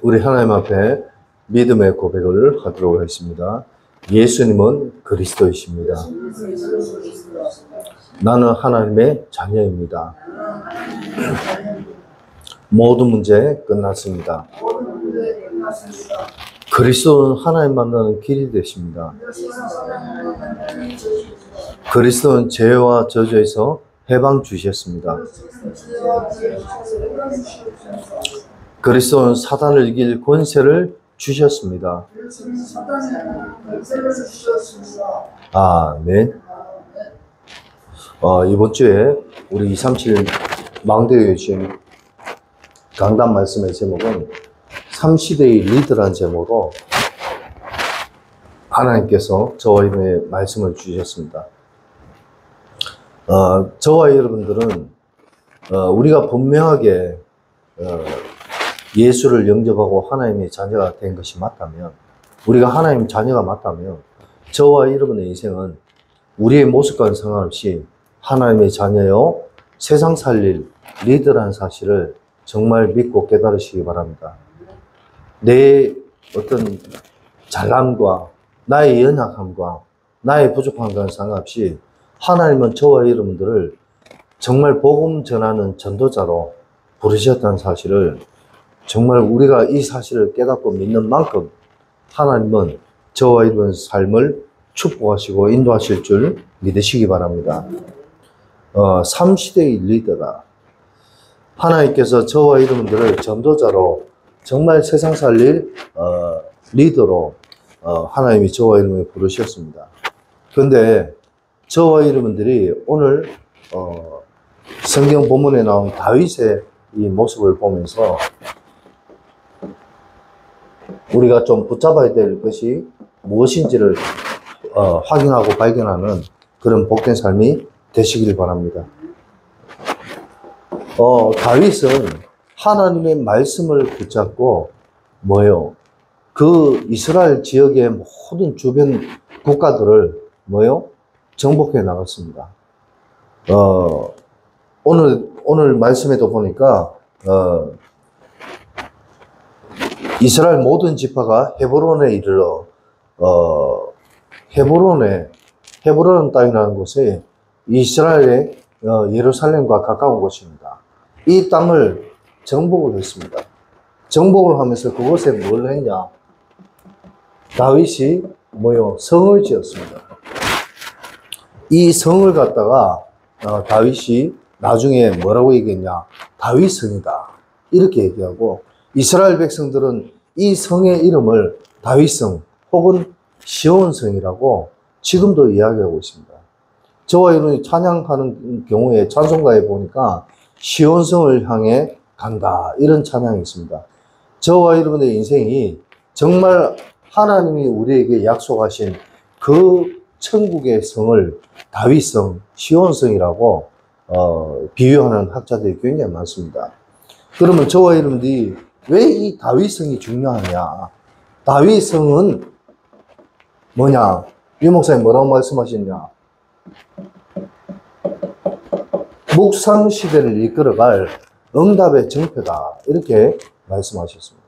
우리 하나님 앞에 믿음의 고백을 하도록 하겠습니다. 예수님은 그리스도이십니다. 나는 하나님의 자녀입니다. 모든 문제 끝났습니다. 그리스도는 하나님 만나는 길이 되십니다. 그리스도는 죄와 저주에서 해방 주셨습니다. 그리스도는 사단을 이길 권세를 주셨습니다. 아멘. 이번 주에 우리 237 망대교회 주신 강단 말씀의 제목은 3시대의 리더라는 제목으로 하나님께서 저와 여러분의 말씀을 주셨습니다. 저와 여러분들은 우리가 분명하게 예수를 영접하고 하나님의 자녀가 된 것이 맞다면, 우리가 하나님 자녀가 맞다면 저와 여러분의 인생은 우리의 모습과는 상관없이 하나님의 자녀요 세상 살릴 리더라는 사실을 정말 믿고 깨달으시기 바랍니다. 내 어떤 잘남과 나의 연약함과 나의 부족함과는 상관없이 하나님은 저와 여러분들을 정말 복음 전하는 전도자로 부르셨다는 사실을, 정말 우리가 이 사실을 깨닫고 믿는 만큼 하나님은 저와 여러분의 삶을 축복하시고 인도하실 줄 믿으시기 바랍니다. 3시대의 리더다. 하나님께서 저와 여러분들을 전도자로 정말 세상 살릴 리더로 하나님이 저와 여러분을 부르셨습니다. 그런데 저와 여러분들이 오늘 성경 본문에 나온 다윗의 이 모습을 보면서 우리가 좀 붙잡아야 될 것이 무엇인지를 확인하고 발견하는 그런 복된 삶이 되시길 바랍니다. 다윗은 하나님의 말씀을 붙잡고 뭐요? 그 이스라엘 지역의 모든 주변 국가들을 뭐요? 정복해 나갔습니다. 오늘 말씀에도 보니까 이스라엘 모든 지파가 헤브론에 이르러 헤브론 땅이라는 곳에 이스라엘의 예루살렘과 가까운 곳입니다. 이 땅을 정복을 했습니다. 정복을 하면서 그곳에 뭘 했냐? 다윗이 뭐요? 성을 지었습니다. 이 성을 갖다가 다윗이 나중에 뭐라고 얘기했냐? 다윗성이다. 이렇게 얘기하고, 이스라엘 백성들은 이 성의 이름을 다윗성 혹은 시온성이라고 지금도 이야기하고 있습니다. 저와 여러분이 찬양하는 경우에 찬송가에 보니까 시온성을 향해 간다, 이런 찬양이 있습니다. 저와 여러분의 인생이 정말 하나님이 우리에게 약속하신 그 천국의 성을 다윗성, 시온성이라고 비유하는 학자들이 굉장히 많습니다. 그러면 저와 여러분들이 왜 이 다윗성이 중요하냐? 다윗성은 뭐냐? 유 목사님 뭐라고 말씀하셨냐? 묵상 시대를 이끌어갈 응답의 정표다, 이렇게 말씀하셨습니다.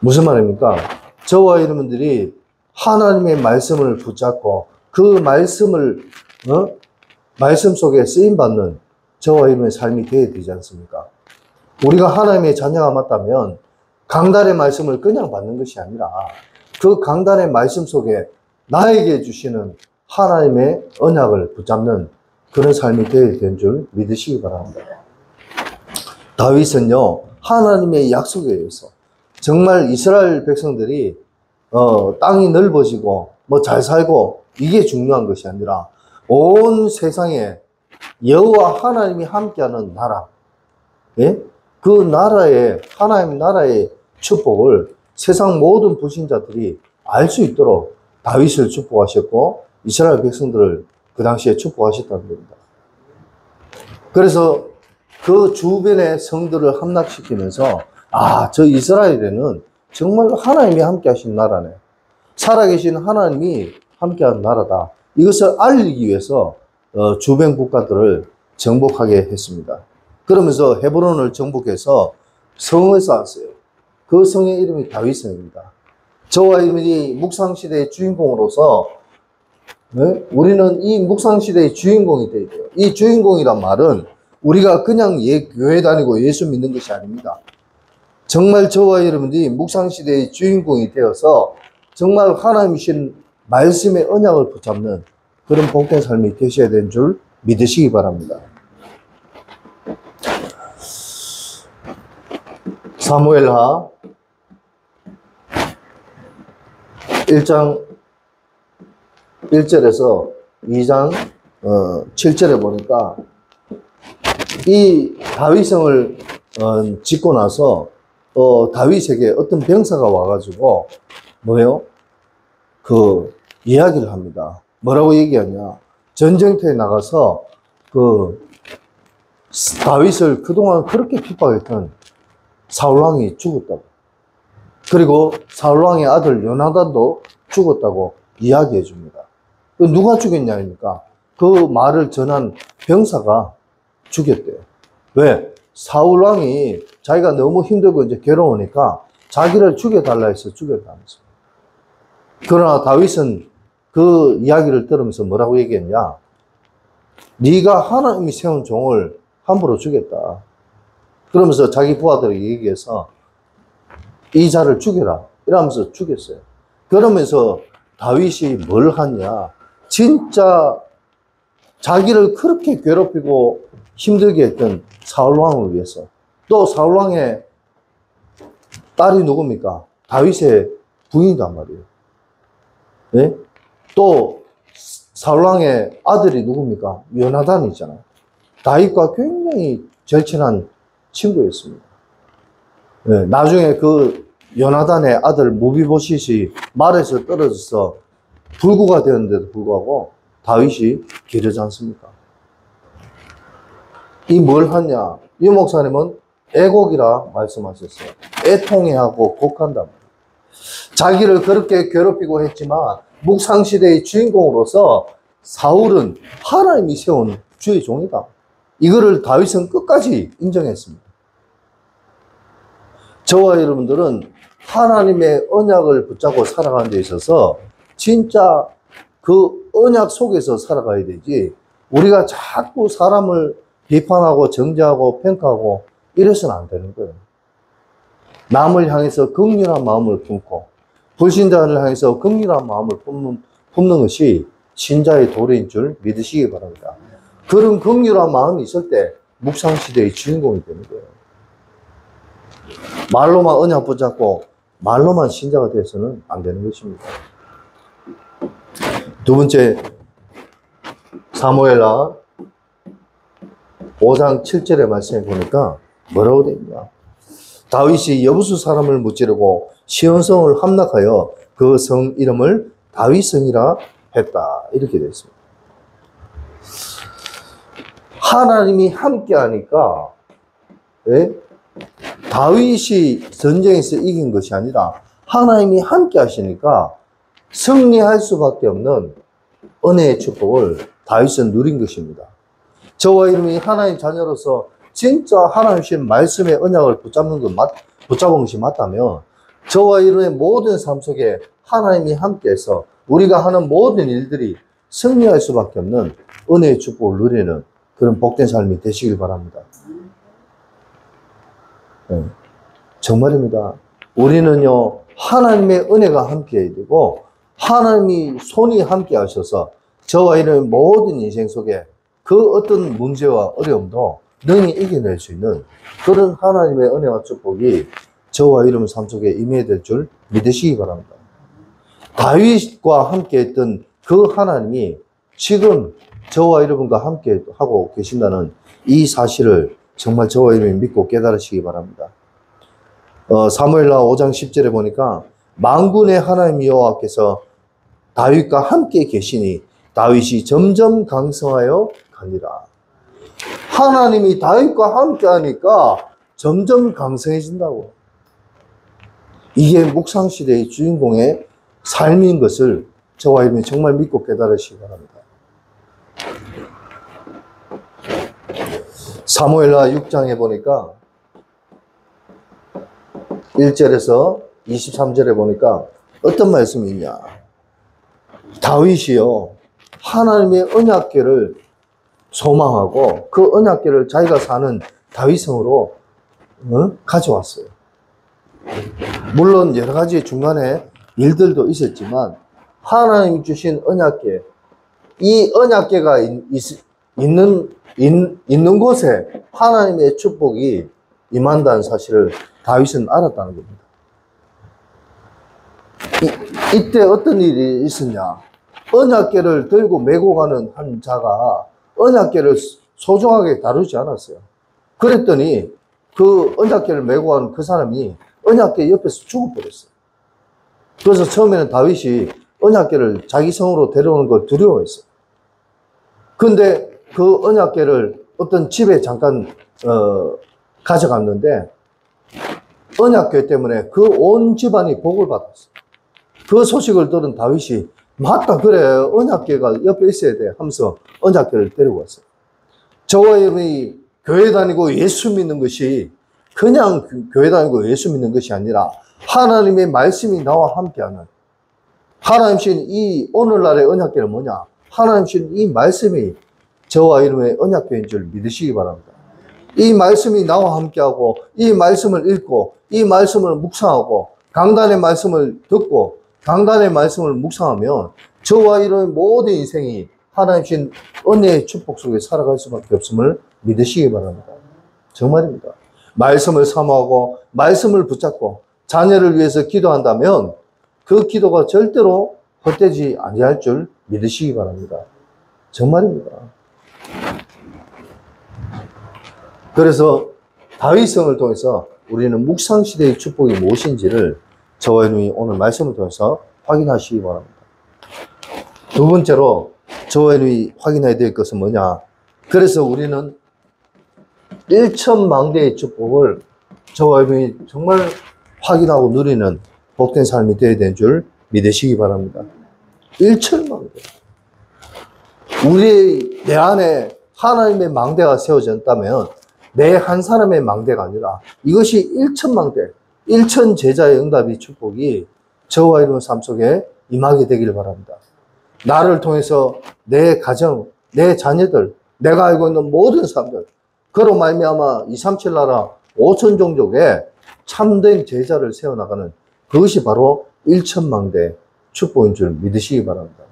무슨 말입니까? 저와 여러분들이 하나님의 말씀을 붙잡고 그 말씀을 말씀 속에 쓰임받는 저와 여러분의 삶이 되어야 되지 않습니까? 우리가 하나님의 자녀가 맞다면 강단의 말씀을 그냥 받는 것이 아니라 그 강단의 말씀 속에 나에게 주시는 하나님의 언약을 붙잡는 그런 삶이 되어야 되는 줄 믿으시기 바랍니다. 다윗은요, 하나님의 약속에 의해서 정말 이스라엘 백성들이 땅이 넓어지고 뭐 잘 살고 이게 중요한 것이 아니라 온 세상에 여호와 하나님이 함께하는 나라, 예? 그 나라의 하나님 나라의 축복을 세상 모든 불신자들이 알 수 있도록 다윗을 축복하셨고 이스라엘 백성들을 그 당시에 축복하셨다는 겁니다. 그래서 그 주변의 성들을 함락시키면서 저 이스라엘에는 정말 하나님이 함께 하신 나라네, 살아계신 하나님이 함께한 나라다, 이것을 알리기 위해서 주변 국가들을 정복하게 했습니다. 그러면서 헤브론을 정복해서 성을 쌓았어요. 그 성의 이름이 다윗성입니다. 저와 여러분이 묵상시대의 주인공으로서 네? 우리는 이 묵상시대의 주인공이 되어야 돼요. 이 주인공이란 말은 우리가 그냥 교회 다니고 예수 믿는 것이 아닙니다. 정말 저와 여러분들이 묵상시대의 주인공이 되어서 정말 하나님이 주신 말씀의 언약을 붙잡는 그런 복된 삶이 되셔야 되는 줄 믿으시기 바랍니다. 사무엘하 1장 1절에서 2장 7절에 보니까 이 다윗성을 짓고 나서 다윗에게 어떤 병사가 와가지고 뭐예요? 그 이야기를 합니다. 뭐라고 얘기하냐? 전쟁터에 나가서 그 다윗을 그동안 그렇게 핍박했던 사울왕이 죽었다고. 그리고 사울왕의 아들 요나단도 죽었다고 이야기해 줍니다. 누가 죽였냐니까 그 말을 전한 병사가 죽였대요. 왜? 사울왕이 자기가 너무 힘들고 이제 괴로우니까 자기를 죽여달라 해서 죽였다면서. 그러나 다윗은 그 이야기를 들으면서 뭐라고 얘기했냐? 네가 하나님이 세운 종을 함부로 죽였다. 그러면서 자기 부하들에게 얘기해서 이 자를 죽여라 이러면서 죽였어요. 그러면서 다윗이 뭘 하냐? 진짜 자기를 그렇게 괴롭히고 힘들게 했던 사울왕을 위해서, 또 사울왕의 딸이 누굽니까? 다윗의 부인이단 말이에요. 네? 또 사울왕의 아들이 누굽니까? 요나단이잖아요. 다윗과 굉장히 절친한 친구였습니다. 네, 나중에 그 요나단의 아들 무비보싯이 말에서 떨어져서 불구가 되었는데도 불구하고 다윗이 기르지 않습니까? 이 뭘 하냐? 이 목사님은 애곡이라 말씀하셨어요. 애통해하고 곡한다. 자기를 그렇게 괴롭히고 했지만 묵상시대의 주인공으로서 사울은 하나님이 세운 주의 종이다. 이거를 다윗은 끝까지 인정했습니다. 저와 여러분들은 하나님의 언약을 붙잡고 살아가는 데 있어서 진짜 그 언약 속에서 살아가야 되지, 우리가 자꾸 사람을 비판하고 정죄하고 평가하고 이래서는 안 되는 거예요. 남을 향해서 긍휼한 마음을 품고 불신자를 향해서 긍휼한 마음을 품는 것이 신자의 도리인 줄 믿으시기 바랍니다. 그런 긍휼한 마음이 있을 때 묵상시대의 주인공이 되는 거예요. 말로만 언약 붙잡고 말로만 신자가 돼서는 안 되는 것입니다. 두 번째, 사무엘하 5장 7절의 말씀에 보니까 뭐라고 되어 있냐? 다윗이 여부수 사람을 무찌르고 시온성을 함락하여 그 성 이름을 다윗성이라 했다. 이렇게 되어 있습니다. 하나님이 함께 하니까, 예? 다윗이 전쟁에서 이긴 것이 아니라 하나님이 함께 하시니까 승리할 수밖에 없는 은혜의 축복을 다윗은 누린 것입니다. 저와 이름이 하나님 자녀로서 진짜 하나님 주신 말씀의 언약을 붙잡은 것이 맞다면 저와 이름의 모든 삶 속에 하나님이 함께해서 우리가 하는 모든 일들이 승리할 수밖에 없는 은혜의 축복을 누리는 그런 복된 삶이 되시길 바랍니다. 네, 정말입니다. 우리는요, 하나님의 은혜가 함께해야 되고 하나님이 손이 함께 하셔서 저와 이름의 모든 인생 속에 그 어떤 문제와 어려움도 능히 이겨낼 수 있는 그런 하나님의 은혜와 축복이 저와 이름 삶 속에 임해야 될 줄 믿으시기 바랍니다. 다윗과 함께 했던 그 하나님이 지금 저와 여러분과 함께 하고 계신다는 이 사실을 정말 저와 여러분이 믿고 깨달으시기 바랍니다. 사무엘하 5장 10절에 보니까 만군의 하나님 여호와께서 다윗과 함께 계시니 다윗이 점점 강성하여 가니라. 하나님이 다윗과 함께 하니까 점점 강성해진다고. 이게 묵상시대의 주인공의 삶인 것을 저와 여러분이 정말 믿고 깨달으시기 바랍니다. 사무엘하 6장에 보니까 1절에서 23절에 보니까 어떤 말씀이 있냐. 다윗이요, 하나님의 언약궤를 소망하고 그 언약궤를 자기가 사는 다윗성으로 가져왔어요. 물론 여러 가지 중간에 일들도 있었지만 하나님이 주신 언약궤, 이 언약궤가 있는 곳에 하나님의 축복이 임한다는 사실을 다윗은 알았다는 겁니다. 이때 어떤 일이 있었냐. 언약궤를 들고 메고 가는 한 자가 언약궤를 소중하게 다루지 않았어요. 그랬더니 그 언약궤를 메고 가는 그 사람이 언약궤 옆에서 죽어버렸어요. 그래서 처음에는 다윗이 언약궤를 자기 성으로 데려오는 걸 두려워했어요. 근데 그 언약궤를 어떤 집에 잠깐 가져갔는데 언약궤 때문에 그 온 집안이 복을 받았어요. 그 소식을 들은 다윗이 맞다, 그래, 언약궤가 옆에 있어야 돼 하면서 언약궤를 데리고 왔어요. 저와 여러분이 교회 다니고 예수 믿는 것이 그냥 교회 다니고 예수 믿는 것이 아니라 하나님의 말씀이 나와 함께하는, 하나님 신 이 오늘날의 언약궤는 뭐냐, 하나님 신 이 말씀이 저와 여러분의 언약궤인 줄 믿으시기 바랍니다. 이 말씀이 나와 함께하고 이 말씀을 읽고 이 말씀을 묵상하고 강단의 말씀을 듣고 강단의 말씀을 묵상하면 저와 여러분의 모든 인생이 하나님 신 은혜의 축복 속에 살아갈 수밖에 없음을 믿으시기 바랍니다. 정말입니다. 말씀을 사모하고 말씀을 붙잡고 자녀를 위해서 기도한다면 그 기도가 절대로 헛되지 아니할 줄 믿으시기 바랍니다. 정말입니다. 그래서 다윗성을 통해서 우리는 묵상시대의 축복이 무엇인지를 저와 여러분이 오늘 말씀을 통해서 확인하시기 바랍니다. 두 번째로 저와 여러분이 확인해야 될 것은 뭐냐. 그래서 우리는 1천망대의 축복을 저와 여러분이 정말 확인하고 누리는 복된 삶이 되어야 되는 줄 믿으시기 바랍니다. 1천망대. 내 안에 하나님의 망대가 세워졌다면 내 한 사람의 망대가 아니라 이것이 1천망대, 1천 제자의 응답이 축복이 저와 여러분 삶 속에 임하게 되기를 바랍니다. 나를 통해서 내 가정, 내 자녀들, 내가 알고 있는 모든 사람들, 그로 말미암아 237 나라 5천 종족에 참된 제자를 세워나가는 그것이 바로 1천망대 축복인 줄 믿으시기 바랍니다.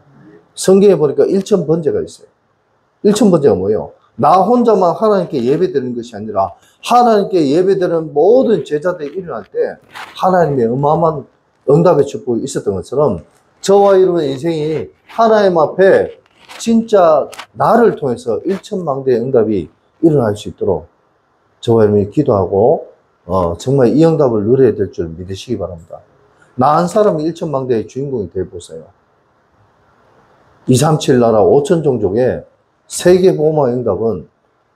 성경에 보니까 1천번제가 있어요. 1천번제가 뭐예요? 나 혼자만 하나님께 예배드리는 것이 아니라 하나님께 예배드리는 모든 제자들이 일어날 때 하나님의 어마어마한 응답의 축복이 있었던 것처럼 저와 여러분의 인생이 하나님 앞에 진짜 나를 통해서 1천망대의 응답이 일어날 수 있도록 저와 여러분이 기도하고 정말 이 응답을 누려야 될 줄 믿으시기 바랍니다. 나 한 사람이 1천망대의 주인공이 되어보세요. 237 나라 5천 종족의 세계복음화 응답은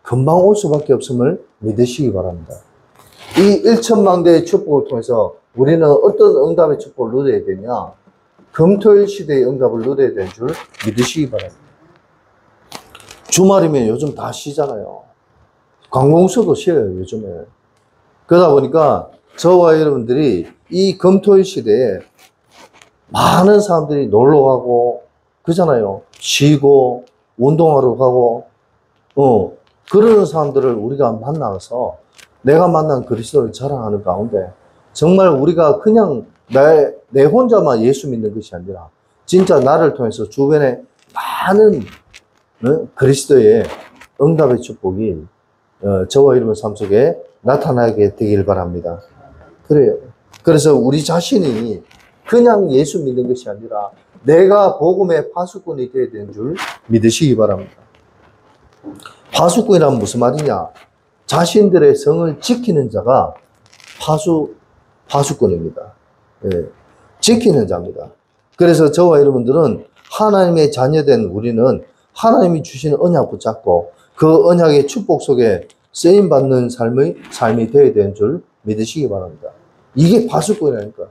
금방 올 수밖에 없음을 믿으시기 바랍니다. 이 1천망대의 축복을 통해서 우리는 어떤 응답의 축복을 누려야 되냐? 금토일 시대의 응답을 누려야 되는 줄 믿으시기 바랍니다. 주말이면 요즘 다 쉬잖아요. 관공서도 쉬어요, 요즘에. 그러다 보니까 저와 여러분들이 이 금토일 시대에 많은 사람들이 놀러 가고 그러잖아요. 쉬고 운동하러 가고 그러는 사람들을 우리가 만나서 내가 만난 그리스도를 자랑하는 가운데 정말 우리가 그냥 내 혼자만 예수 믿는 것이 아니라 진짜 나를 통해서 주변에 많은 그리스도의 응답의 축복이 저와 여러분 삶 속에 나타나게 되길 바랍니다. 그래요. 그래서 우리 자신이 그냥 예수 믿는 것이 아니라 내가 복음의 파수꾼이 되어야 되는 줄 믿으시기 바랍니다. 파수꾼이란 무슨 말이냐? 자신들의 성을 지키는 자가 파수꾼입니다. 예, 지키는 자입니다. 그래서 저와 여러분들은 하나님의 자녀된 우리는 하나님이 주시는 언약 붙잡고 그 언약의 축복 속에 쓰임받는 삶이 되어야 되는 줄 믿으시기 바랍니다. 이게 파수꾼이라니까.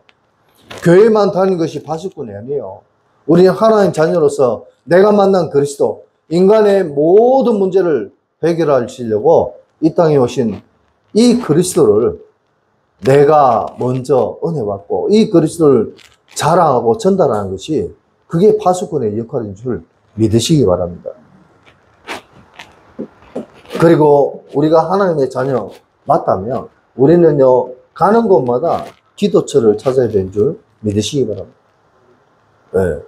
교회만 다니는 것이 파수꾼이 아니에요. 우리는 하나님 자녀로서 내가 만난 그리스도, 인간의 모든 문제를 해결하시려고 이 땅에 오신 이 그리스도를 내가 먼저 은혜 받고 이 그리스도를 자랑하고 전달하는 것이 그게 파수꾼의 역할인 줄 믿으시기 바랍니다. 그리고 우리가 하나님의 자녀 맞다면 우리는요, 가는 곳마다 기도처를 찾아야 되는 줄 믿으시기 바랍니다. 네.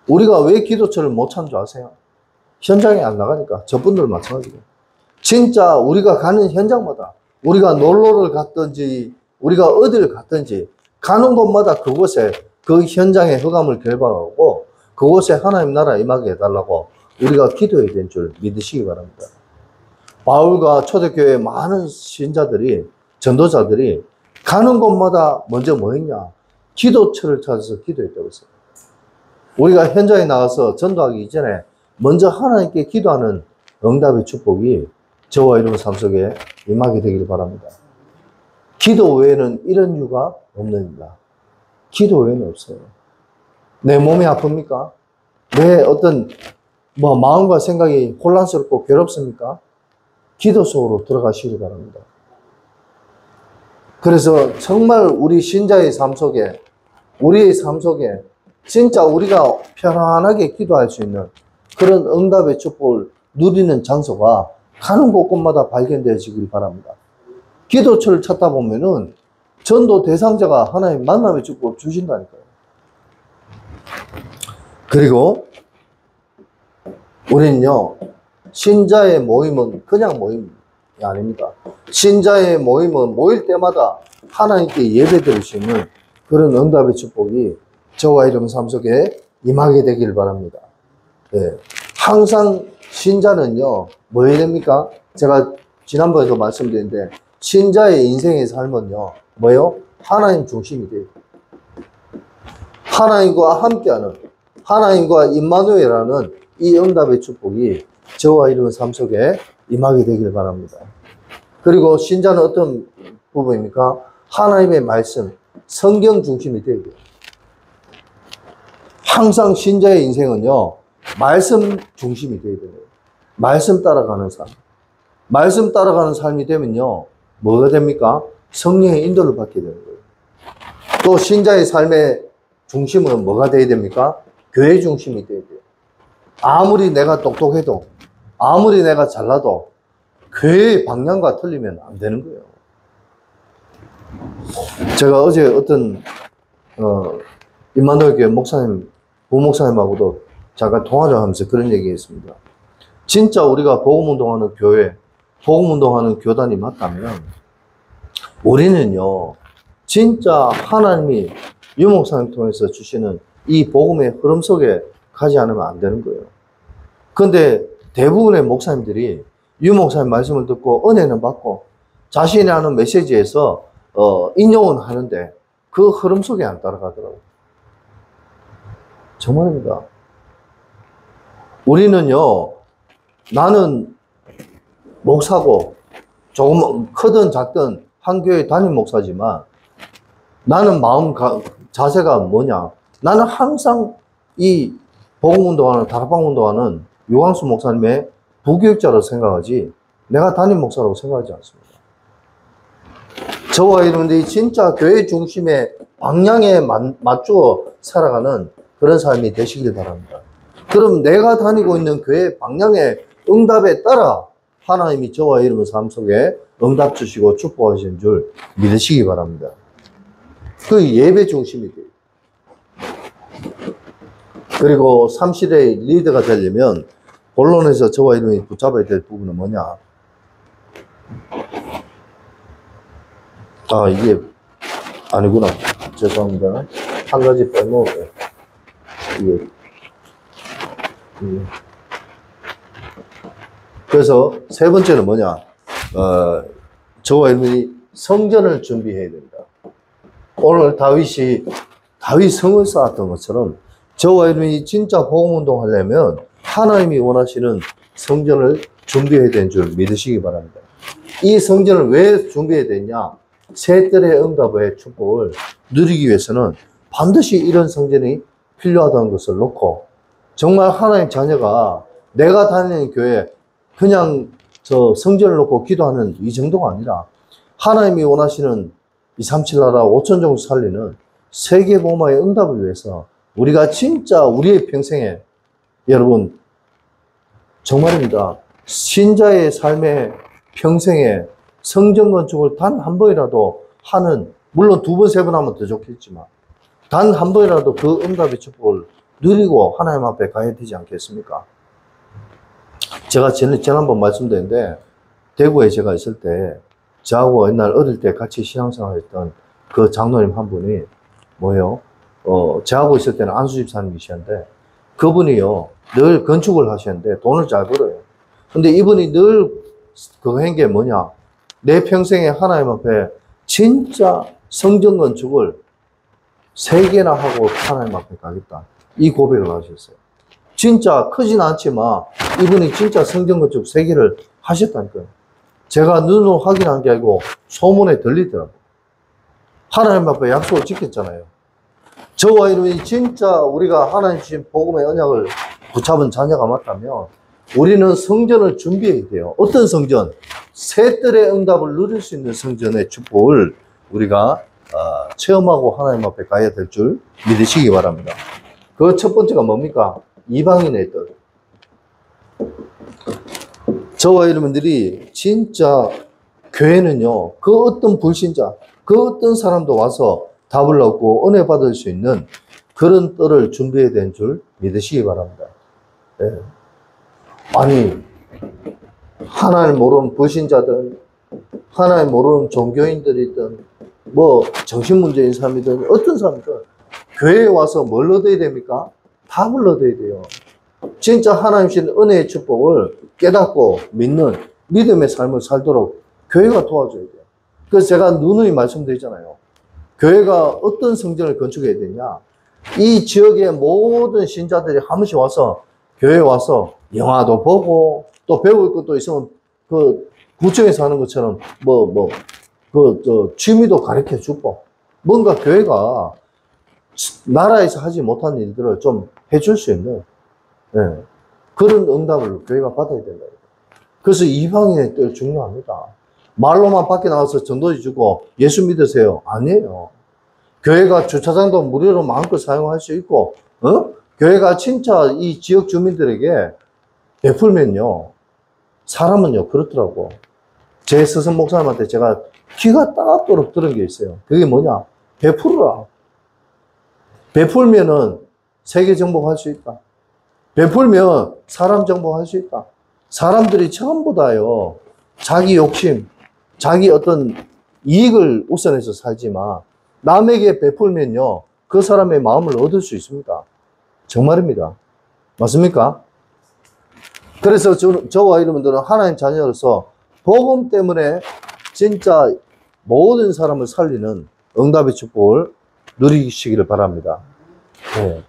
우리가 왜 기도처를 못 찾는 줄 아세요? 현장에 안 나가니까. 저분들 마찬가지고. 진짜 우리가 가는 현장마다 우리가 놀러를 갔든지 우리가 어디를 갔든지 가는 곳마다 그곳에 그 현장의 흑암을 결박하고 그곳에 하나님 나라 임하게 해달라고 우리가 기도해야 되는 줄 믿으시기 바랍니다. 바울과 초대교회 많은 신자들이, 전도자들이 가는 곳마다 먼저 뭐 했냐? 기도처를 찾아서 기도했다고 했어요. 우리가 현장에 나가서 전도하기 이전에 먼저 하나님께 기도하는 응답의 축복이 저와 여러분 삶 속에 임하게 되기를 바랍니다. 기도 외에는 이런 이유가 없느니라. 기도 외에는 없어요. 내 몸이 아픕니까? 내 어떤 마음과 생각이 혼란스럽고 괴롭습니까? 기도 속으로 들어가시기 바랍니다. 그래서 정말 우리 신자의 삶 속에, 우리의 삶 속에 진짜 우리가 편안하게 기도할 수 있는 그런 응답의 축복을 누리는 장소가 가는 곳곳마다 발견되시길 바랍니다. 기도처를 찾다 보면은 전도 대상자가 하나님 만남의 축복을 주신다니까요. 그리고 우리는요, 신자의 모임은 그냥 모임이 아닙니다. 신자의 모임은 모일 때마다 하나님께 예배 드릴 수 있는 그런 응답의 축복이 저와 여러분 삶 속에 임하게 되길 바랍니다. 네. 항상 신자는요, 뭐 해야 됩니까? 제가 지난번에도 말씀드렸는데, 신자의 인생의 삶은요, 뭐요? 하나님 중심이 돼요. 하나님과 함께하는, 하나님과 임마누엘이라는 이 응답의 축복이 저와 여러분 삶 속에 임하게 되길 바랍니다. 그리고 신자는 어떤 부분입니까? 하나님의 말씀, 성경 중심이 되어야 돼요. 항상 신자의 인생은요, 말씀 중심이 되어야 돼요. 말씀 따라가는 삶. 말씀 따라가는 삶이 되면요, 뭐가 됩니까? 성령의 인도를 받게 되는 거예요. 또 신자의 삶의 중심은 뭐가 되어야 됩니까? 교회 중심이 되어야 돼요. 아무리 내가 똑똑해도, 아무리 내가 잘나도 교회의 방향과 틀리면 안 되는 거예요. 제가 어제 어떤 임마누엘 교회 목사님, 부목사님하고도 잠깐 통화를 하면서 그런 얘기했습니다. 진짜 우리가 복음운동하는 교회, 복음운동하는 교단이 맞다면 우리는요, 진짜 하나님이 유 목사님 통해서 주시는 이 복음의 흐름 속에 가지 않으면 안 되는 거예요. 그런데 대부분의 목사님들이 유 목사님 말씀을 듣고 은혜는 받고 자신이 하는 메시지에서 인용은 하는데 그 흐름 속에 안 따라가더라고요. 정말입니다. 우리는요, 나는 목사고 조금 크든 작든 한 교회 담임 목사지만 나는 자세가 뭐냐? 나는 항상 이 복음운동하는, 다락방운동하는 유광수 목사님의 부교육자로 생각하지 내가 담임 목사라고 생각하지 않습니다. 저와 여러분들이 진짜 교회 중심의 방향에 맞추어 살아가는 그런 삶이 되시길 바랍니다. 그럼 내가 다니고 있는 교회 방향의 응답에 따라 하나님이 저와 여러분 삶 속에 응답 주시고 축복하시는 줄 믿으시기 바랍니다. 그 예배 중심이 돼요. 그리고 3시대의 리더가 되려면 본론에서 저와 여러분이 붙잡아야 될 부분은 뭐냐? 아, 이게 아니구나. 죄송합니다. 한 가지 빼먹어요. 이게. 그래서 세 번째는 뭐냐? 저와 여러분이 성전을 준비해야 된다. 오늘 다윗 성을 쌓았던 것처럼 저와 여러분이 진짜 복음운동 하려면 하나님이 원하시는 성전을 준비해야 되는 줄 믿으시기 바랍니다. 이 성전을 왜 준비해야 되냐? 새 뜰의 응답의 축복을 누리기 위해서는 반드시 이런 성전이 필요하다는 것을 놓고 정말 하나님 자녀가 내가 다니는 교회 그냥 저 성전을 놓고 기도하는 이 정도가 아니라 하나님이 원하시는 237 나라 5천 종 살리는 세계 복음화의 응답을 위해서 우리가 진짜 우리의 평생에 여러분 정말입니다. 신자의 삶의 평생에 성전 건축을 단 한 번이라도 하는, 물론 두 번, 세 번 하면 더 좋겠지만 단 한 번이라도 그 응답의 축복을 누리고 하나님 앞에 가야 되지 않겠습니까? 제가 지난번 말씀드렸는데 대구에 제가 있을 때 저하고 옛날 어릴 때 같이 신앙생활 했던 그 장로님 한 분이 뭐예요? 저하고 있을 때는 안수 집사님이셨는데 그분이요 늘 건축을 하시는데 돈을 잘 벌어요. 근데 이분이 늘 그거 한 게 뭐냐? 내 평생에 하나님 앞에 진짜 성전 건축을 3개나 하고 하나님 앞에 가겠다. 이 고백을 하셨어요. 진짜 크진 않지만 이분이 진짜 성전 건축 3개를 하셨다니까요. 제가 눈으로 확인한 게 아니고 소문에 들리더라고요. 하나님 앞에 약속을 지켰잖아요. 저와 이름이 진짜 우리가 하나님 주신 복음의 언약을 붙잡은 자녀가 맞다면 우리는 성전을 준비해야 돼요. 어떤 성전? 새 뜰의 응답을 누릴 수 있는 성전의 축복을 우리가 체험하고 하나님 앞에 가야 될 줄 믿으시기 바랍니다. 그 첫 번째가 뭡니까? 이방인의 뜰. 저와 여러분들이 진짜 교회는요, 그 어떤 불신자, 그 어떤 사람도 와서 답을 얻고 은혜 받을 수 있는 그런 뜰을 준비해야 되는 줄 믿으시기 바랍니다. 네. 아니, 하나님 모르는 불신자든, 하나님 모르는 종교인들이든, 뭐, 정신문제인 사람이든, 어떤 사람이든, 교회에 와서 뭘 얻어야 됩니까? 답을 얻어야 돼요. 진짜 하나님 주신 은혜의 축복을 깨닫고 믿는 믿음의 삶을 살도록 교회가 도와줘야 돼요. 그래서 제가 누누이 말씀드리잖아요. 교회가 어떤 성전을 건축해야 되냐? 이 지역의 모든 신자들이 한 번씩 와서 교회에 와서 영화도 보고 또 배울 것도 있으면 그 구청에서 하는 것처럼 취미도 가르쳐 주고 뭔가 교회가 나라에서 하지 못한 일들을 좀 해줄 수 있는 그런 응답을 교회가 받아야 된다. 그래서 이방인의 뜰 중요합니다. 말로만 밖에 나가서 전도지 주고 예수 믿으세요. 아니에요. 교회가 주차장도 무료로 마음껏 사용할 수 있고, 교회가 진짜 이 지역 주민들에게 베풀면요, 사람은요, 그렇더라고. 제 스승 목사님한테 제가 귀가 따갑도록 들은 게 있어요. 그게 뭐냐? 베풀어라. 베풀면은 세계 정복할 수 있다. 베풀면 사람 정복할 수 있다. 사람들이 전부 다요, 자기 욕심, 자기 어떤 이익을 우선해서 살지만, 남에게 베풀면요, 그 사람의 마음을 얻을 수 있습니다. 정말입니다. 맞습니까? 그래서 저와 여러분들은 하나님 자녀로서 복음 때문에 진짜 모든 사람을 살리는 응답의 축복을 누리시기를 바랍니다. 네.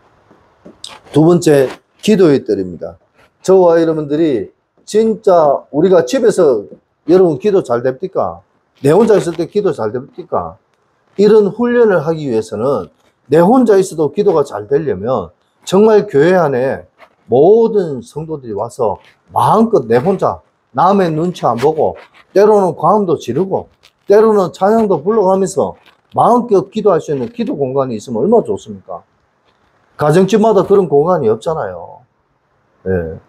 두 번째, 기도의 뜰입니다. 저와 여러분들이 진짜 우리가 집에서 여러분 기도 잘 됩니까? 내 혼자 있을 때 기도 잘 됩니까? 이런 훈련을 하기 위해서는 내 혼자 있어도 기도가 잘 되려면 정말 교회 안에 모든 성도들이 와서 마음껏 내 혼자 남의 눈치 안 보고 때로는 광음도 지르고 때로는 찬양도 불러가면서 마음껏 기도할 수 있는 기도 공간이 있으면 얼마나 좋습니까? 가정집마다 그런 공간이 없잖아요. 예.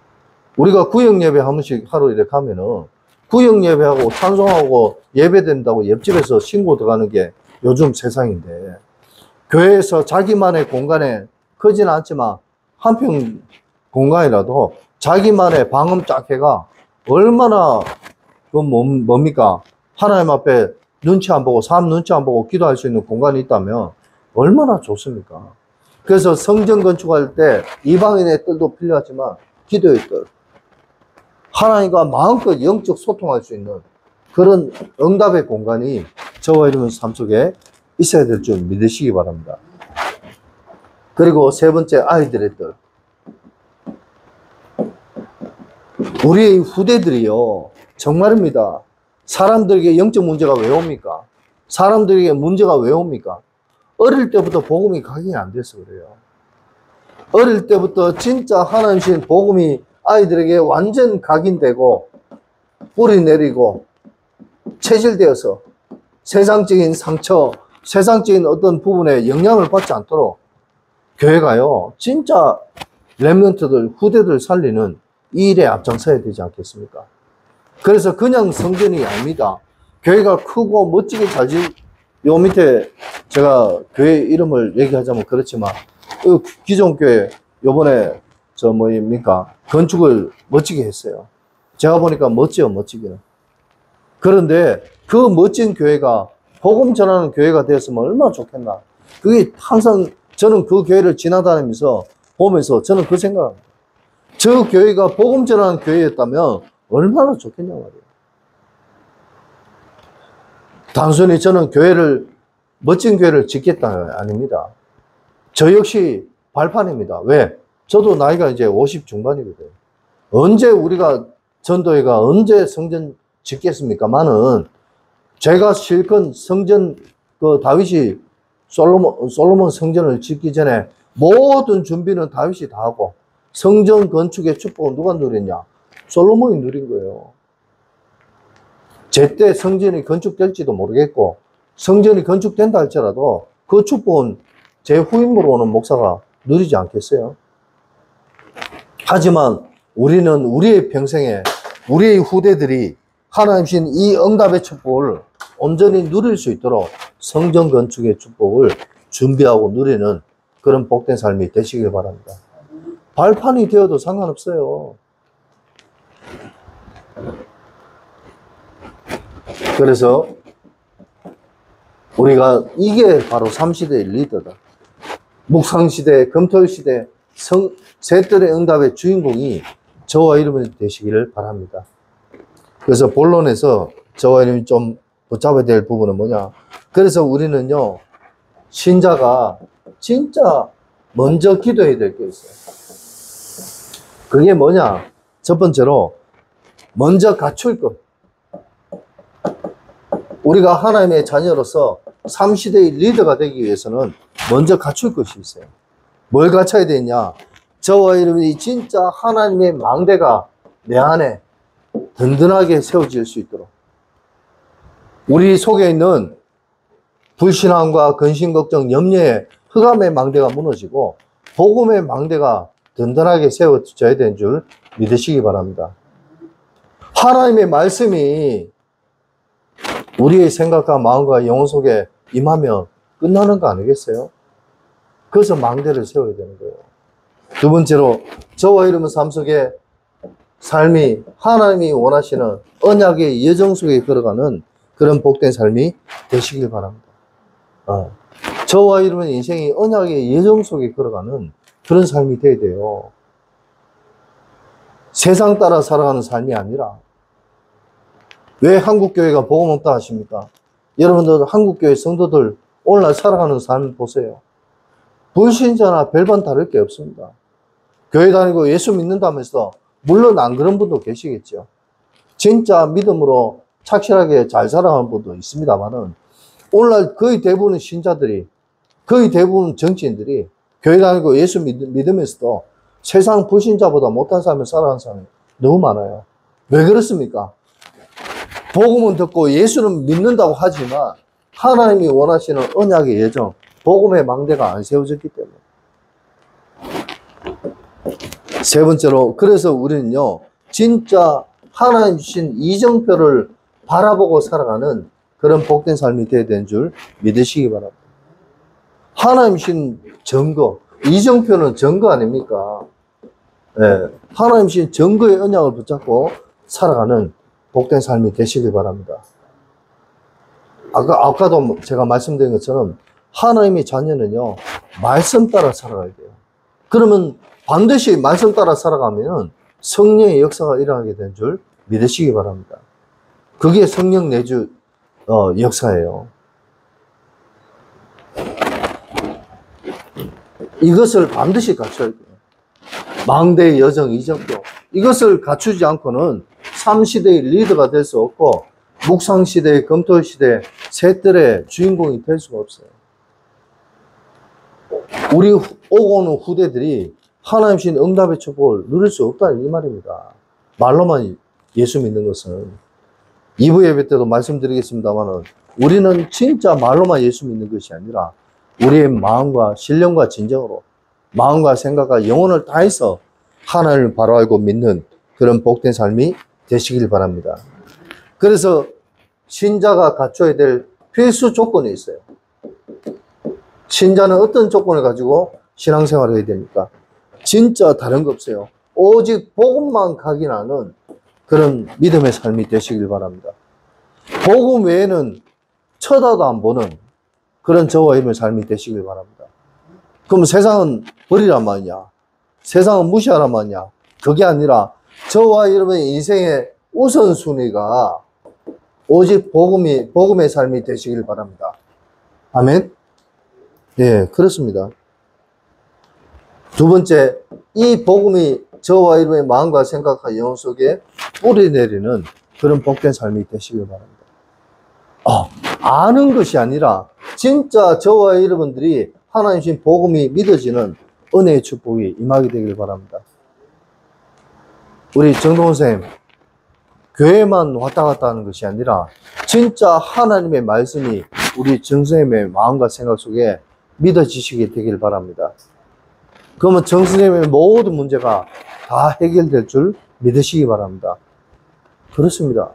우리가 구역예배 한 번씩 하러 이렇게 가면은 구역예배하고 찬송하고 예배된다고 옆집에서 신고 들어가는 게 요즘 세상인데, 교회에서 자기만의 공간에 크진 않지만 한평 공간이라도 자기만의 방음 쫙 해가 얼마나 뭡니까? 하나님 앞에 눈치 안 보고 사람 눈치 안 보고 기도할 수 있는 공간이 있다면 얼마나 좋습니까? 그래서 성전 건축할 때 이방인의 뜰도 필요하지만 기도의 뜰, 하나님과 마음껏 영적 소통할 수 있는 그런 응답의 공간이 저와 여러분 삶 속에 있어야 될 줄 믿으시기 바랍니다. 그리고 세 번째, 아이들의 뜰. 우리의 후대들이요, 정말입니다. 사람들에게 영적 문제가 왜 옵니까? 사람들에게 문제가 왜 옵니까? 어릴 때부터 복음이 각인이 안 돼서 그래요. 어릴 때부터 진짜 하나님 주신 복음이 아이들에게 완전 각인되고 뿌리 내리고 체질되어서 세상적인 상처, 세상적인 어떤 부분에 영향을 받지 않도록 교회가요, 진짜 렘넌트들, 후대들 살리는 이 일에 앞장서야 되지 않겠습니까? 그래서 그냥 성전이 아닙니다. 교회가 크고 멋지게 요 밑에 제가 교회 이름을 얘기하자면 그렇지만, 기존 교회 요번에 건축을 멋지게 했어요. 제가 보니까 멋져요, 멋지기는. 그런데 그 멋진 교회가 복음 전하는 교회가 되었으면 얼마나 좋겠나. 그게 항상 저는 그 교회를 지나다니면서 보면서 저는 그 생각합니다. 저 교회가 복음 전하는 교회였다면 얼마나 좋겠냐 말이에요. 단순히 저는 멋진 교회를 짓겠다 아닙니다. 저 역시 발판입니다. 왜? 저도 나이가 이제 50 중반이거든요. 언제 우리가 전도회가 언제 성전 짓겠습니까만은 제가 실컷 성전, 다윗이 솔로몬 성전을 짓기 전에 모든 준비는 다윗이 다 하고 성전 건축의 축복은 누가 누렸냐? 솔로몬이 누린 거예요. 제때 성전이 건축될지도 모르겠고 성전이 건축된다 할지라도 그 축복은 제 후임으로 오는 목사가 누리지 않겠어요? 하지만 우리는 우리의 평생에 우리의 후대들이 하나님 주신 이 응답의 축복을 온전히 누릴 수 있도록 성전 건축의 축복을 준비하고 누리는 그런 복된 삶이 되시길 바랍니다. 발판이 되어도 상관없어요. 그래서 우리가 이게 바로 3시대의 리더다. 묵상시대, 금토일시대, 셋들의 응답의 주인공이 저와 여러분이 되시기를 바랍니다. 그래서 본론에서 저와 여러분이 좀 붙잡아야 될 부분은 뭐냐. 그래서 우리는요, 신자가 진짜 먼저 기도해야 될 게 있어요. 그게 뭐냐. 첫 번째로 먼저 갖출 것. 우리가 하나님의 자녀로서 3시대의 리더가 되기 위해서는 먼저 갖출 것이 있어요. 뭘 갖춰야 되냐? 저와 여러분이 진짜 하나님의 망대가 내 안에 든든하게 세워질 수 있도록 우리 속에 있는 불신앙과 근심, 걱정, 염려의 흑암의 망대가 무너지고 복음의 망대가 든든하게 세워져야 되는 줄 믿으시기 바랍니다. 하나님의 말씀이 우리의 생각과 마음과 영혼 속에 임하면 끝나는 거 아니겠어요? 그래서 망대를 세워야 되는 거예요. 두 번째로 저와 여러분 삶 속에 삶이 하나님이 원하시는 언약의 여정 속에 걸어가는 그런 복된 삶이 되시길 바랍니다. 저와 여러분의 인생이 언약의 여정 속에 걸어가는 그런 삶이 돼야 돼요. 세상 따라 살아가는 삶이 아니라. 왜 한국교회가 복음 없다 하십니까? 여러분들 한국교회 성도들 오늘날 살아가는 삶 보세요. 불신자나 별반 다를 게 없습니다. 교회 다니고 예수 믿는다면서 물론 안 그런 분도 계시겠죠. 진짜 믿음으로 착실하게 잘 살아가는 분도 있습니다만은 오늘날 거의 대부분의 신자들이 거의 대부분 정치인들이 교회 다니고 예수 믿으면서도 세상 불신자보다 못한 삶을 살아가는 사람이 너무 많아요. 왜 그렇습니까? 복음은 듣고 예수는 믿는다고 하지만 하나님이 원하시는 언약의 예정, 복음의 망대가 안 세워졌기 때문에. 세 번째로, 그래서 우리는요, 진짜 하나님 주신 이정표를 바라보고 살아가는 그런 복된 삶이 되어야 되는 줄 믿으시기 바랍니다. 하나님 주신 증거, 이정표는 증거 아닙니까? 네, 하나님 주신 증거의 언약을 붙잡고 살아가는 복된 삶이 되시길 바랍니다. 아까도 제가 말씀드린 것처럼 하나님의 자녀는요, 말씀 따라 살아가야 돼요. 그러면 반드시 말씀 따라 살아가면 성령의 역사가 일어나게 된 줄 믿으시기 바랍니다. 그게 성령 내주 역사예요. 이것을 반드시 갖춰야 돼요. 망대의 여정, 이정표. 이것을 갖추지 않고는 3시대의 리더가 될 수 없고 묵상시대, 금토시대, 셋들의 주인공이 될 수가 없어요. 우리 오고 오는 후대들이 하나님 주신 응답의 축복을 누릴 수 없다는 이 말입니다. 말로만 예수 믿는 것은 2부 예배 때도 말씀드리겠습니다만은 우리는 진짜 말로만 예수 믿는 것이 아니라 우리의 마음과 신령과 진정으로 마음과 생각과 영혼을 다해서 하나님을 바로 알고 믿는 그런 복된 삶이 되시길 바랍니다. 그래서 신자가 갖춰야 될 필수 조건이 있어요. 신자는 어떤 조건을 가지고 신앙생활을 해야 됩니까? 진짜 다른 거 없어요. 오직 복음만 각인하는 그런 믿음의 삶이 되시길 바랍니다. 복음 외에는 쳐다도 안 보는 그런 저와 여러분의 삶이 되시길 바랍니다. 그럼 세상은 버리란 말이냐? 세상은 무시하란 말이냐? 그게 아니라 저와 여러분의 인생의 우선순위가 오직 복음의 삶이 되시길 바랍니다. 아멘? 예, 그렇습니다. 두 번째, 이 복음이 저와 여러분의 마음과 생각과 영혼 속에 뿌리 내리는 그런 복된 삶이 되시길 바랍니다. 아는 것이 아니라 진짜 저와 여러분들이 하나님 주신 복음이 믿어지는 은혜의 축복이 임하게 되길 바랍니다. 우리 정동원 선생님, 교회만 왔다 갔다 하는 것이 아니라 진짜 하나님의 말씀이 우리 정 선생님의 마음과 생각 속에 믿어지시게 되길 바랍니다. 그러면 정 선생님의 모든 문제가 다 해결될 줄 믿으시기 바랍니다. 그렇습니다.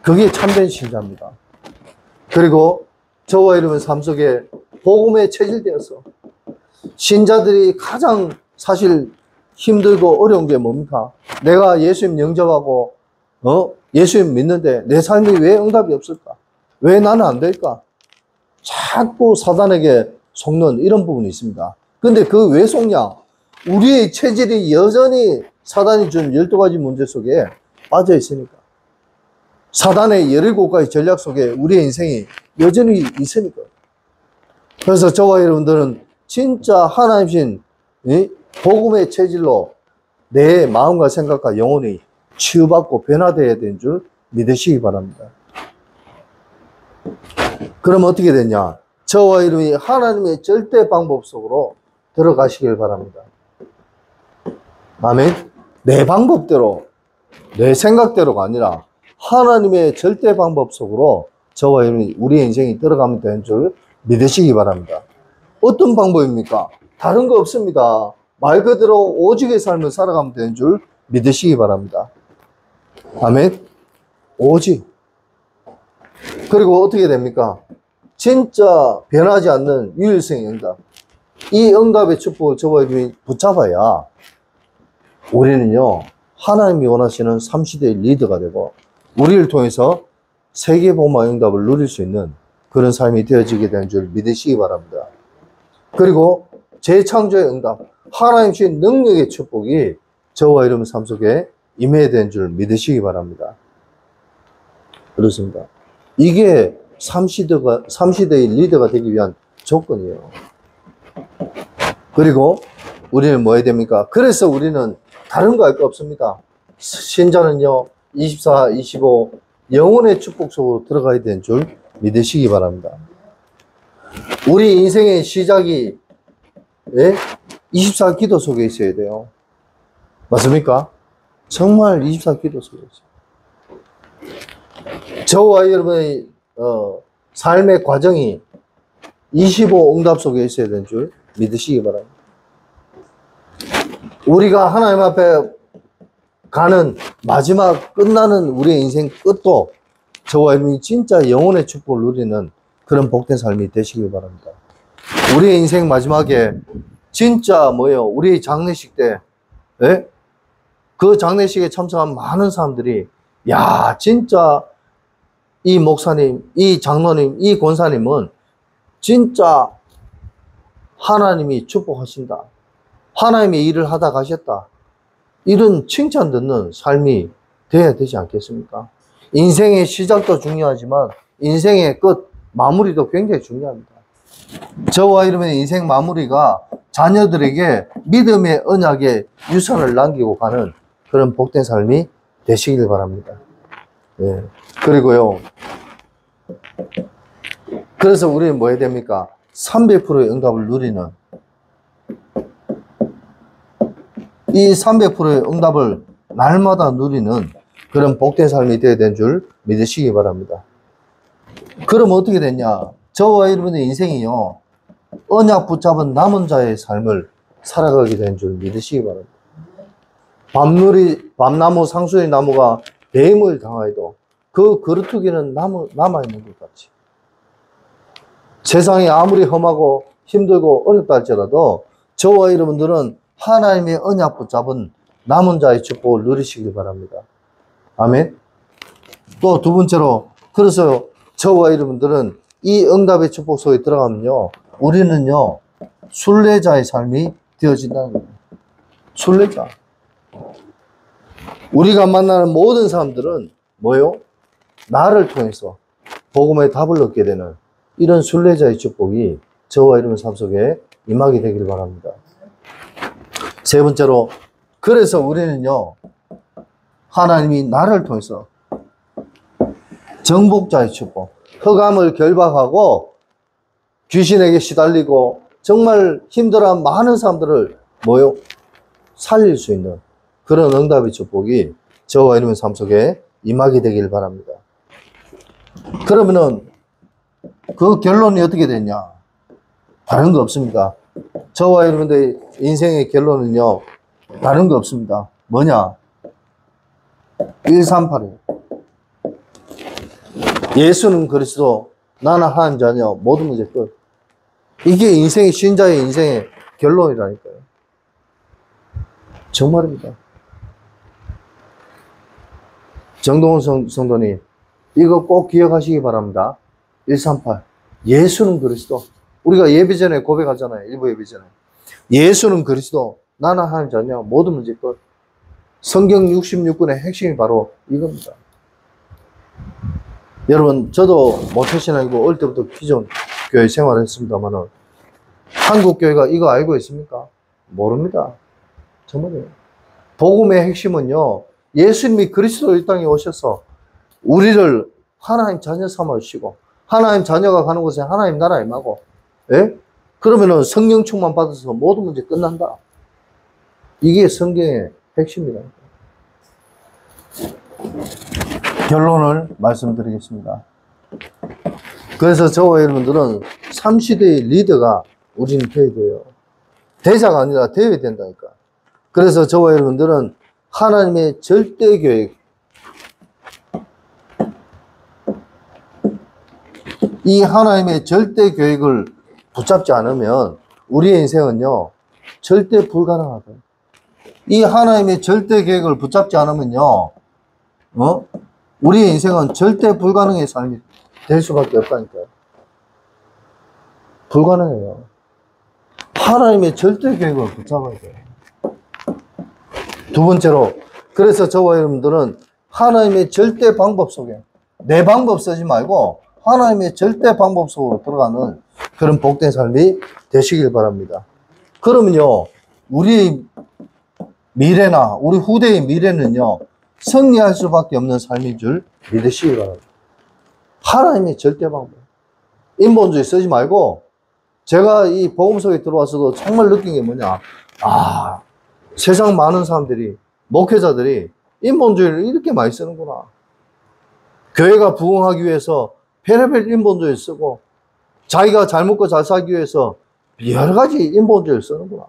그게 참된 신자입니다. 그리고 저와 여러분 삶 속에 복음에 체질되어서 신자들이 가장 사실 힘들고 어려운 게 뭡니까? 내가 예수님 영접하고 예수님 믿는데 내 삶이 왜 응답이 없을까? 왜 나는 안 될까? 자꾸 사단에게 속는 이런 부분이 있습니다. 근데 그 왜 속냐? 우리의 체질이 여전히 사단이 준 12가지 문제 속에 빠져 있으니까. 사단의 17가지 전략 속에 우리의 인생이 여전히 있으니까. 그래서 저와 여러분들은 진짜 하나님신 복음의 체질로 내 마음과 생각과 영혼이 치유받고 변화되어야 되는 줄 믿으시기 바랍니다. 그럼 어떻게 되냐? 저와 여러분이 하나님의 절대 방법 속으로 들어가시길 바랍니다. 아멘? 내 방법대로, 내 생각대로가 아니라 하나님의 절대 방법 속으로 저와 여러분이 우리의 인생이 들어가면 되는 줄 믿으시기 바랍니다. 어떤 방법입니까? 다른 거 없습니다. 말 그대로 오직의 삶을 살아가면 되는 줄 믿으시기 바랍니다. 아멘? 오직. 그리고 어떻게 됩니까? 진짜 변하지 않는 유일성 응답. 이 응답의 축복을 저와 여러분이 붙잡아야 우리는요, 하나님이 원하시는 3시대의 리더가 되고 우리를 통해서 세계복음화 응답을 누릴 수 있는 그런 삶이 되어지게 되는 줄 믿으시기 바랍니다. 그리고 재창조의 응답, 하나님 주신 능력의 축복이 저와 여러분 삶 속에 임해야 되는 줄 믿으시기 바랍니다. 그렇습니다. 이게 3시대의 리더가 되기 위한 조건이에요. 그리고 우리는 뭐 해야 됩니까? 그래서 우리는 다른 거 할 거 없습니다. 신자는요, 24, 25, 영혼의 축복 속으로 들어가야 되는 줄 믿으시기 바랍니다. 우리 인생의 시작이 24 기도 속에 있어야 돼요. 맞습니까? 정말 24 기도 속에 있어요. 저와 여러분의 삶의 과정이 25 응답 속에 있어야 되는 줄 믿으시기 바랍니다. 우리가 하나님 앞에 가는 마지막 끝나는 우리의 인생 끝도 저와 여러분이 진짜 영혼의 축복을 누리는 그런 복된 삶이 되시길 바랍니다. 우리의 인생 마지막에 진짜 우리의 장례식 때, 그 장례식에 참석한 많은 사람들이, 야, 진짜 이 목사님, 이 장로님, 이 권사님은 진짜 하나님이 축복하신다. 하나님의 일을 하다 가셨다. 이런 칭찬 듣는 삶이 돼야 되지 않겠습니까? 인생의 시작도 중요하지만 인생의 끝, 마무리도 굉장히 중요합니다. 저와 여러분의 인생 마무리가 자녀들에게 믿음의 언약의 유산을 남기고 가는 그런 복된 삶이 되시길 바랍니다. 예. 그리고요, 그래서 우리는 뭐 해야 됩니까? 300%의 응답을 누리는, 이 300%의 응답을 날마다 누리는 그런 복된 삶이 되어야 되는 줄 믿으시기 바랍니다. 그럼 어떻게 됐냐? 저와 여러분의 인생이요, 언약 붙잡은 남은 자의 삶을 살아가게 된 줄 믿으시기 바랍니다. 밤나무, 상수리 나무가 뱀을 당하여도 그 그루터기는 남아있는 것 같이, 세상이 아무리 험하고 힘들고 어렵다 할지라도 저와 여러분들은 하나님의 언약 붙잡은 남은 자의 축복을 누리시길 바랍니다. 아멘. 또 두 번째로, 그래서 저와 여러분들은 이 응답의 축복 속에 들어가면요, 우리는요 순례자의 삶이 되어진다는 거예요. 순례자. 우리가 만나는 모든 사람들은 뭐요? 나를 통해서 복음의 답을 얻게 되는 이런 순례자의 축복이 저와 여러분 삶 속에 임하게 되길 바랍니다. 세 번째로, 그래서 우리는요, 하나님이 나를 통해서 정복자의 축복, 흑암을 결박하고 귀신에게 시달리고 정말 힘들어한 많은 사람들을 뭐요? 살릴 수 있는 그런 응답의 축복이 저와 여러분 삶 속에 임하게 되길 바랍니다. 그러면은 그 결론이 어떻게 됐냐? 다른 거 없습니다. 저와 여러분들의 인생의 결론은요, 다른 거 없습니다. 뭐냐? 138이에요. 예수는 그리스도, 나는 하나님 자녀, 모든 문제 끝. 이게 인생의, 신자의 인생의 결론이라니까요. 정말입니다. 정동원 성도님, 이거 꼭 기억하시기 바랍니다. 138. 예수는 그리스도. 우리가 예배 전에 고백하잖아요. 일부 예배 전에. 예수는 그리스도, 나는 하나님 자녀, 모든 문제 끝. 성경 66권의 핵심이 바로 이겁니다. 여러분, 저도 모태신앙이고 어릴 때부터 기존 교회 생활을 했습니다만은, 한국 교회가 이거 알고 있습니까? 모릅니다. 정말이에요. 복음의 핵심은요, 예수님이 그리스도 이 땅에 오셔서 우리를 하나님 자녀 삼아주시고, 하나님 자녀가 가는 곳에 하나님 나라 임하고, 예? 그러면은 성령 충만 받아서 모든 문제 끝난다. 이게 성경의 핵심이다. 결론을 말씀드리겠습니다. 그래서 저와 여러분들은 3시대의 리더가 우리는 되어야 돼요. 대자가 아니라 되어야 된다니까. 그래서 저와 여러분들은 하나님의 절대 계획, 이 하나님의 절대 계획을 붙잡지 않으면 우리의 인생은요, 절대 불가능하다. 이 하나님의 절대 계획을 붙잡지 않으면요, 우리의 인생은 절대 불가능의 삶이 될 수밖에 없다니까요. 불가능해요. 하나님의 절대 계획을 붙잡아야 돼요. 두 번째로, 그래서 저와 여러분들은 하나님의 절대 방법 속에, 내 방법 쓰지 말고 하나님의 절대 방법 속으로 들어가는 그런 복된 삶이 되시길 바랍니다. 그러면요, 우리 미래나 우리 후대의 미래는요, 승리할 수밖에 없는 삶인 줄 믿으시기 바랍니다. 하나님의 절대 방법. 인본주의 쓰지 말고, 제가 이 복음 속에 들어와서도 정말 느낀 게 뭐냐. 세상 많은 사람들이, 목회자들이 인본주의를 이렇게 많이 쓰는구나. 교회가 부흥하기 위해서 별의별 인본주의를 쓰고, 자기가 잘 먹고 잘 살기 위해서 여러 가지 인본주의를 쓰는구나.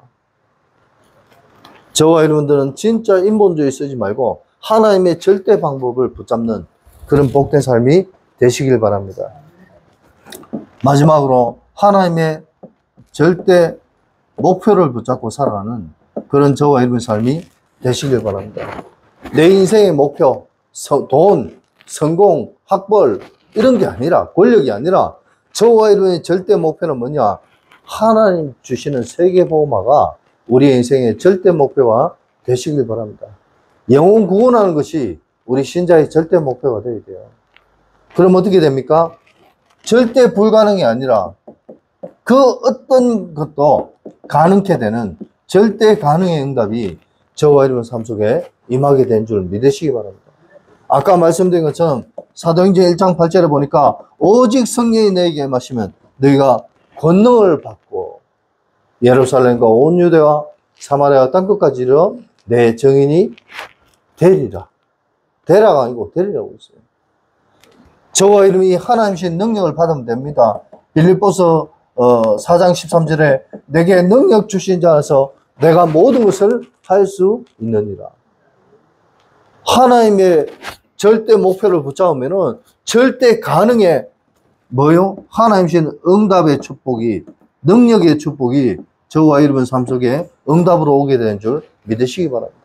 저와 여러분들은 진짜 인본주의 쓰지 말고 하나님의 절대 방법을 붙잡는 그런 복된 삶이 되시길 바랍니다. 마지막으로 하나님의 절대 목표를 붙잡고 살아가는 그런 저와 여러분의 삶이 되시길 바랍니다. 내 인생의 목표, 돈, 성공, 학벌 이런 게 아니라, 권력이 아니라 저와 여러분의 절대 목표는 뭐냐? 하나님 주시는 세계보호마가 우리의 인생의 절대 목표가 되시길 바랍니다. 영혼 구원하는 것이 우리 신자의 절대 목표가 되어야 돼요. 그럼 어떻게 됩니까? 절대 불가능이 아니라 그 어떤 것도 가능케 되는 절대 가능의 응답이 저와 여러분 삶 속에 임하게 된 줄 믿으시기 바랍니다. 아까 말씀드린 것처럼 사도행전 1장 8절에 보니까 오직 성령이 너에게 임하시면 너희가 권능을 받고 예루살렘과 온 유대와 사마리아 땅끝까지 이르러 내 증인이 되리라. 되라가 아니고 되리라고 있어요. 저와 이름이 하나님신 능력을 받으면 됩니다. 빌립보서 4장 13절에 내게 능력 주신 자 안에서 내가 모든 것을 할 수 있느니라. 하나님의 절대 목표를 붙잡으면은 절대 가능해. 뭐요? 하나님신 응답의 축복이, 능력의 축복이 저와 여러분 삶 속에 응답으로 오게 되는 줄 믿으시기 바랍니다.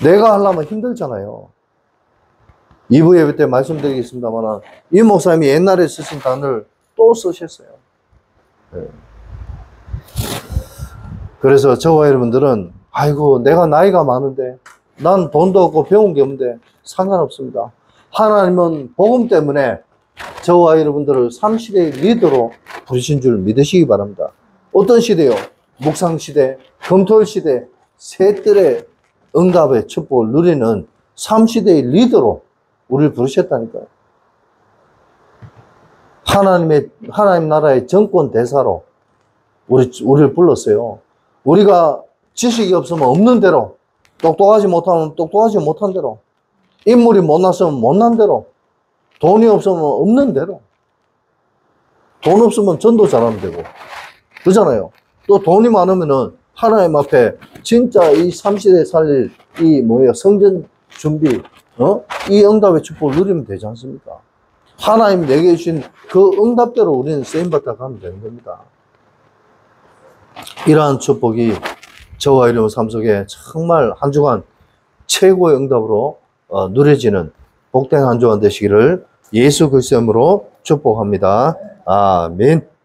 내가 하려면 힘들잖아요. 2부 예배 때 말씀드리겠습니다만, 이 목사님이 옛날에 쓰신 단어를 또 쓰셨어요. 네. 그래서 저와 여러분들은, 아이고, 내가 나이가 많은데, 난 돈도 없고 배운 게 없는데, 상관없습니다. 하나님은 복음 때문에 저와 여러분들을 3시대의 리더로 부르신 줄 믿으시기 바랍니다. 어떤 시대요? 묵상시대, 검토일시대, 셋들의 응답의 축복을 누리는 3시대의 리더로 우리를 부르셨다니까요. 하나님 나라의 정권 대사로 우리를 불렀어요. 우리가 지식이 없으면 없는 대로, 똑똑하지 못하면 똑똑하지 못한 대로, 인물이 못났으면 못난 대로, 돈이 없으면 없는 대로, 돈 없으면 전도 잘하면 되고, 그렇잖아요. 또 돈이 많으면은 하나님 앞에 진짜 이 3시대 살릴 성전 준비, 이 응답의 축복을 누리면 되지 않습니까? 하나님 내게 주신 그 응답대로 우리는 쓰임받다 가면 되는 겁니다. 이러한 축복이 저와 여러분 삶 속에 정말 한 주간 최고의 응답으로 누려지는 복된 한 주간 되시기를 예수 그리스도의 이름으로 축복합니다. 아멘.